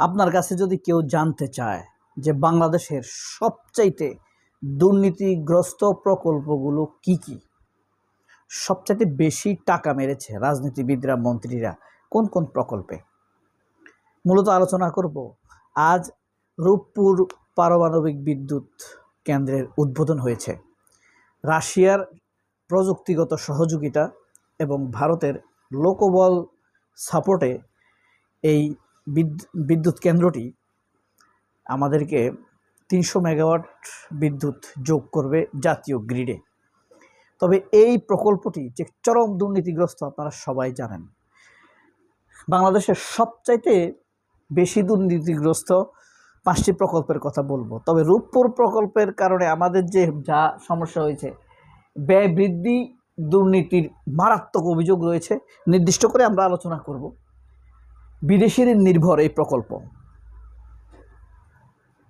আপনার কাছে যদি কেউ জানতে চায় যে বাংলাদেশের সবচাইতে দুর্নীতিগ্রস্ত প্রকল্পগুলো কি কি, সবচাইতে বেশি টাকা মেরেছে রাজনীতিবিদরা, মন্ত্রীরা কোন কোন প্রকল্পে, মূলত আলোচনা করব। আজ রূপপুর পারমাণবিক বিদ্যুৎ কেন্দ্রের উদ্বোধন হয়েছে। রাশিয়ার প্রযুক্তিগত সহযোগিতা এবং ভারতের লোকবল সাপোর্টে এই বিদ্যুৎ কেন্দ্রটি আমাদেরকে 300 মেগাওয়াট বিদ্যুৎ যোগ করবে জাতীয় গ্রিডে। তবে এই প্রকল্পটি যে চরম দুর্নীতিগ্রস্ত আপনারা সবাই জানেন। বাংলাদেশের সবচাইতে বেশি দুর্নীতিগ্রস্ত 5টি প্রকল্পের কথা বলবো। তবে রূপপুর প্রকল্পের কারণে আমাদের যে যা সমস্যা হয়েছে, ব্যয় বৃদ্ধি, দুর্নীতির মারাত্মক অভিযোগ রয়েছে, নির্দিষ্ট করে আমরা আলোচনা করব। বিদেশি ঋণ নির্ভর এই প্রকল্প।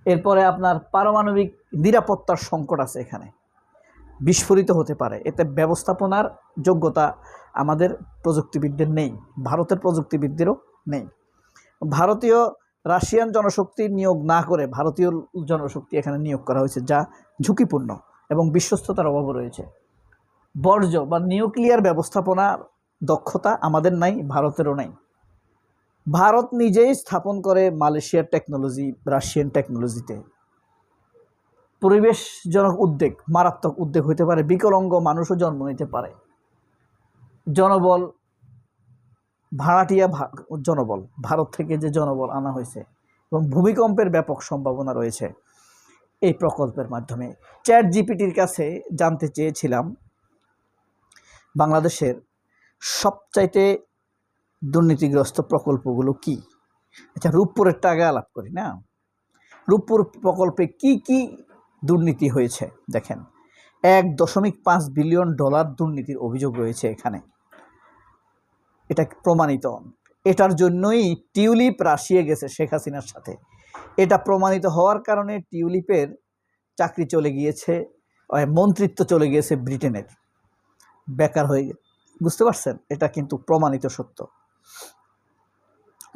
এরপরে আপনার পারমাণবিক নিরাপত্তার সংকট আছে, এখানে বিস্ফোরিত হতে পারে, এতে ব্যবস্থাপনার যোগ্যতা আমাদের প্রযুক্তিবিদদের নেই, ভারতের প্রযুক্তিবিদদেরও নেই। ভারতীয় রাশিয়ান জনশক্তি নিয়োগ না করে ভারতীয় জনশক্তি এখানে নিয়োগ করা হয়েছে, যা ঝুঁকিপূর্ণ এবং বিশ্বস্ততার অভাব রয়েছে। বর্জ্য বা নিউক্লিয়ার ব্যবস্থাপনার দক্ষতা আমাদের নাই, ভারতেরও নাই। ভারত নিজেই স্থাপন করে মালয়েশিয়ার টেকনোলজি রাশিয়ান টেকনোলজিতে। পরিবেশজনক উদ্বেগ, মারাত্মক উদ্বেগ হতে পারে, বিকলাঙ্গ মানুষও জন্ম নিতে পারে। জনবল, ভাড়াটিয়া জনবল, ভারত থেকে যে জনবল আনা হয়েছে, এবং ভূমিকম্পের ব্যাপক সম্ভাবনা রয়েছে এই প্রকল্পের মাধ্যমে। চ্যাট জিপিটির কাছে জানতে চেয়েছিলাম বাংলাদেশের সবচাইতে দুর্নীতিগ্রস্ত প্রকল্পগুলো কি। আচ্ছা, রূপপুরের টাকা আলাপ করি না। রূপপুর প্রকল্পে কি কি দুর্নীতি হয়েছে দেখেন। $1.5 বিলিয়ন দুর্নীতির অভিযোগ রয়েছে এখানে, এটা প্রমাণিত। এটার জন্যই টিউলিপ রাশিয়া গেছে শেখ হাসিনার সাথে। এটা প্রমাণিত হওয়ার কারণে টিউলিপের চাকরি চলে গিয়েছে, মন্ত্রিত্ব চলে গিয়েছে ব্রিটেনের, বেকার হয়ে গেছে। বুঝতে পারছেন? এটা কিন্তু প্রমাণিত সত্য।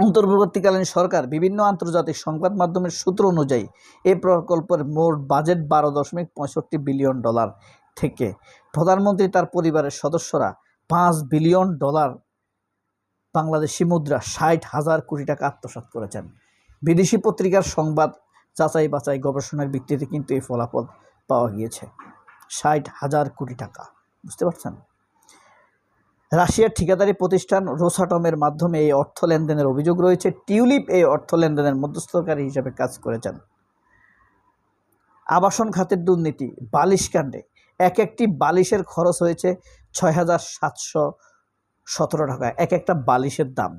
অন্তর্বর্তীকালীন সরকার বিভিন্ন আন্তর্জাতিক সংবাদ মাধ্যমের সূত্র অনুযায়ী এই প্রকল্পের মোট বাজেট $12.65 বিলিয়ন থেকে প্রধানমন্ত্রী তার পরিবারের সদস্যরা $5 বিলিয়ন বাংলাদেশি মুদ্রা 60,000 কোটি টাকা আত্মসাৎ করেছেন। বিদেশি পত্রিকার সংবাদ যাচাই বাছাই গবেষণার ভিত্তিতে কিন্তু এই ফলাফল পাওয়া গিয়েছে, 60,000 কোটি টাকা। বুঝতে পারছেন? রাশিয়ার ঠিকাদারি প্রতিষ্ঠান রোসাটমের মাধ্যমে এই অর্থ লেনদেনের অভিযোগ রয়েছে। টিউলিপ এই অর্থ লেনদেনের মধ্যস্থকারী হিসেবে কাজ করেছেন। আবাসন খাতের দুর্নীতি, বালিশ কাণ্ডে একটি বালিশের খরচ হয়েছে 6,717 টাকা, একটা বালিশের দাম।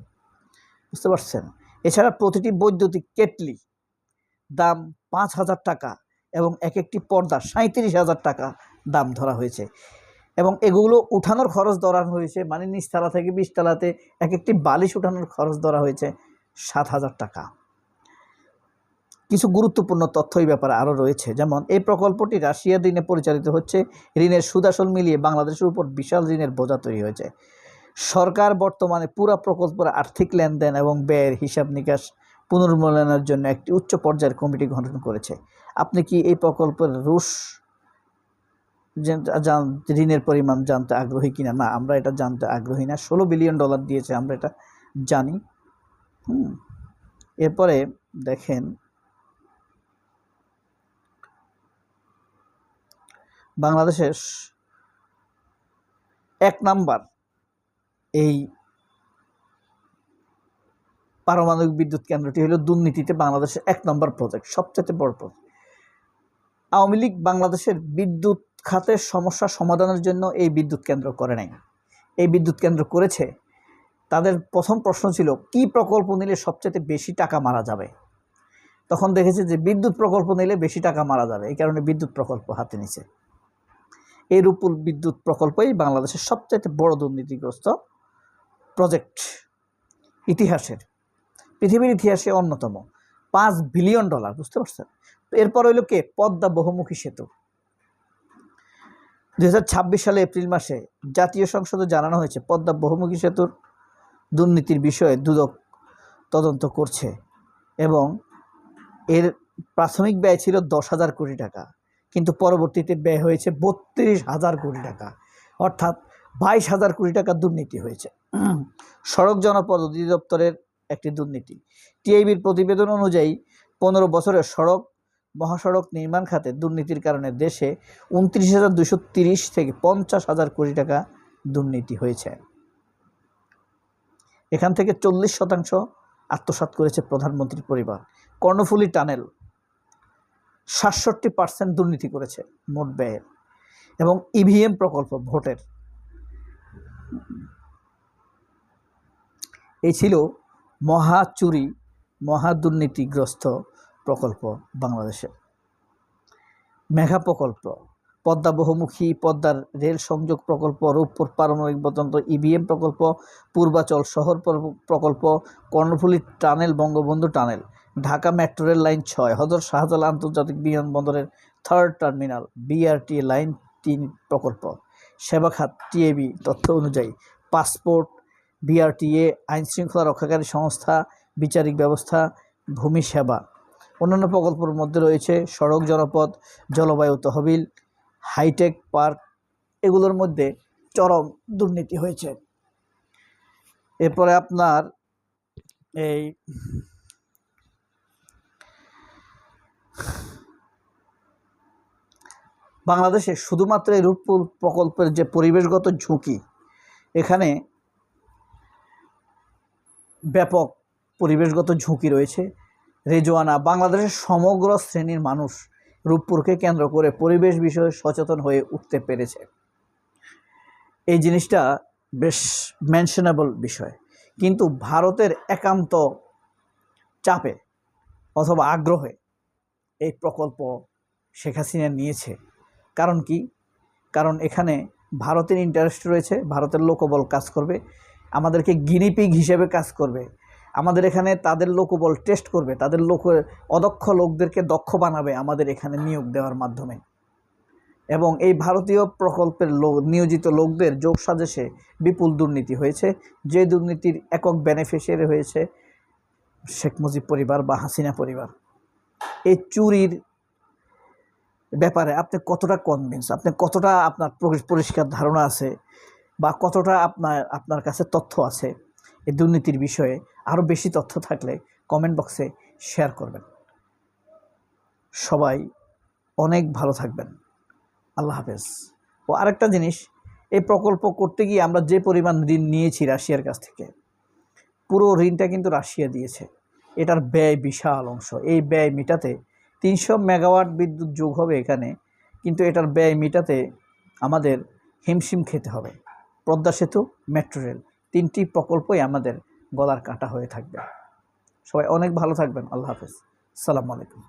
বুঝতে পারছেন? এছাড়া প্রতিটি বৈদ্যুতিক কেটলি দাম 5,000 টাকা এবং একটি পর্দা 37,000 টাকা দাম ধরা হয়েছে। এবং এগুলো উঠানোর খরচ ধরা হয়েছে, মানে নিচতলা থেকে 20 তলাতে একটি বালিশ উঠানোর খরচ ধরা হয়েছে 7,000 টাকা। কিছু গুরুত্বপূর্ণ তথ্য এই ব্যাপারে আরও রয়েছে, যেমন এই প্রকল্পটি রাশিয়ার ঋণে পরিচালিত হচ্ছে। ঋণের সুদাসল মিলিয়ে বাংলাদেশের উপর বিশাল ঋণের বোঝা তৈরি হয়েছে। সরকার বর্তমানে পুরো প্রকল্পের আর্থিক লেনদেন এবং ব্যয়ের হিসাব নিকাশ পুনর্মূল্যায়নের জন্য একটি উচ্চ পর্যায়ের কমিটি গঠন করেছে। আপনি কি এই প্রকল্পের ঋণের পরিমাণ জানতে আগ্রহী কিনা? না, আমরা এটা জানতে আগ্রহী না। $16 বিলিয়ন দিয়েছে, আমরা এটা জানি। এরপরে দেখেন, বাংলাদেশের 1 নাম্বার এই পারমাণবিক বিদ্যুৎ কেন্দ্রটি হলো দুর্নীতিতে বাংলাদেশের 1 নম্বর প্রজেক্ট, সবচেয়ে বড় প্রজেক্ট। আওয়ামী লীগ বাংলাদেশের বিদ্যুৎ খাতের সমস্যা সমাধানের জন্য এই বিদ্যুৎ কেন্দ্র করে নাই। এই বিদ্যুৎ কেন্দ্র করেছে, তাদের প্রথম প্রশ্ন ছিল কি প্রকল্প নিলে সবচেয়ে বেশি টাকা মারা যাবে। তখন দেখেছে যে বিদ্যুৎ প্রকল্প নিলে বেশি টাকা মারা যাবে, এই কারণে বিদ্যুৎ প্রকল্প হাতে নিছে। এই রূপপুর বিদ্যুৎ প্রকল্পই বাংলাদেশের সবচেয়ে বড় দুর্নীতিগ্রস্ত প্রজেক্ট, পৃথিবীর ইতিহাসে অন্যতম। $5 বিলিয়ন। বুঝতে পারছেন? এরপর হইল কে? পদ্মা বহুমুখী সেতু। 2026 সালে এপ্রিল মাসে জাতীয় সংসদে জানানো হয়েছে পদ্মা বহুমুখী সেতুর দুর্নীতির বিষয়ে দুদক তদন্ত করছে। এবং এর প্রাথমিক ব্যয় ছিল 10,000 কোটি টাকা, কিন্তু পরবর্তীতে ব্যয় হয়েছে 32,000 কোটি টাকা, অর্থাৎ 22,000 কোটি টাকা দুর্নীতি হয়েছে। সড়ক জনপদ অধিদপ্তরের একটি দুর্নীতি। টিআইবির প্রতিবেদন অনুযায়ী 15 বছরের মহাসড়ক নির্মাণ খাতে দুর্নীতির কারণে দেশে 29,230 থেকে 50,000 কোটি টাকা দুর্নীতি হয়েছে। এখান থেকে 40% আত্মসাৎ করেছে প্রধানমন্ত্রীর পরিবার। কর্ণফুলী টানেল 67% দুর্নীতি করেছে মোট ব্যয়ের। এবং ইভিএম প্রকল্প ভোটের, এই ছিল মহাচুরি মহাদুর্নীতিগ্রস্ত প্রকল্প বাংলাদেশের। মেঘা প্রকল্প, পদ্মা বহুমুখী পদ্মার রেল সংযোগ প্রকল্প, রূপপুর পারমাণবিক পর্যন্ত ইভিএম প্রকল্প, পূর্বাচল শহর প্রকল্প, Karnaphuli tunnel, Bangabandhu tunnel, Dhaka metro rail line 6, Hazrat Shahjalal আন্তর্জাতিক বিমানবন্দরের 3rd টার্মিনাল, বিআরটি লাইন 3 প্রকল্প। সেবা খাত টিএবি তথ্য অনুযায়ী পাসপোর্ট, বিআরটিএ, আইনশৃঙ্খলা রক্ষাকারী সংস্থা, বিচারিক ব্যবস্থা, ভূমি সেবা। অন্যান্য প্রকল্পের মধ্যে রয়েছে সড়ক জনপদ, জলবায়ু তহবিল, হাইটেক পার্ক। এগুলোর মধ্যে চরম দুর্নীতি হয়েছে। এরপরে আপনার এই বাংলাদেশে শুধুমাত্র এই রূপপুর প্রকল্পের যে পরিবেশগত ঝুঁকি, এখানে ব্যাপক পরিবেশগত ঝুঁকি রয়েছে। রেজওয়ানা, বাংলাদেশের সমগ্র শ্রেণীর মানুষ রূপপুরকে কেন্দ্র করে পরিবেশ বিষয়ে সচেতন হয়ে উঠতে পেরেছে। এই জিনিসটা বেশ মেনশনেবল বিষয়। কিন্তু ভারতের একান্ত চাপে অথবা আগ্রহে এই প্রকল্প শেখ হাসিনা নিয়েছে। কারণ কি? কারণ এখানে ভারতের ইন্টারেস্ট রয়েছে, ভারতের লোকবল কাজ করবে, আমাদেরকে গিনিপিগ হিসেবে কাজ করবে, আমাদের এখানে তাদের লোকবল টেস্ট করবে, তাদের অদক্ষ লোকদেরকে দক্ষ বানাবে আমাদের এখানে নিয়োগ দেওয়ার মাধ্যমে। এবং এই ভারতীয় প্রকল্পের নিয়োজিত লোকদের যোগ সাজেশে বিপুল দুর্নীতি হয়েছে, যে দুর্নীতির একক বেনিফিশিয়ারি হয়েছে শেখ মুজিব পরিবার বা হাসিনা পরিবার। এই চুরির ব্যাপারে আপনি কতটা কনভিন্স, আপনি কতটা আপনার পরিষ্কার ধারণা আছে, বা কতটা আপনার কাছে তথ্য আছে এই দুর্নীতির বিষয়ে? আরও বেশি তথ্য থাকলে কমেন্ট বক্সে শেয়ার করবেন। সবাই অনেক ভালো থাকবেন। আল্লাহ হাফেজ। ও আরেকটা জিনিস, এই প্রকল্প করতে গিয়ে আমরা যে পরিমাণ ঋণ নিয়েছি রাশিয়ার কাছ থেকে, পুরো ঋণটা কিন্তু রাশিয়া দিয়েছে। এটার ব্যয় বিশাল অংশ। এই ব্যয় মেটাতে 300 মেগাওয়াট বিদ্যুৎ যোগ হবে এখানে, কিন্তু এটার ব্যয় মেটাতে আমাদের হিমশিম খেতে হবে। পদ্মা সেতু, মেট্রো রেল, 3টি প্রকল্পই আমাদের গলার কাঁটা হয়ে থাকবে। সবাই অনেক ভালো থাকবেন। আল্লাহ হাফেজ। আসসালামু আলাইকুম।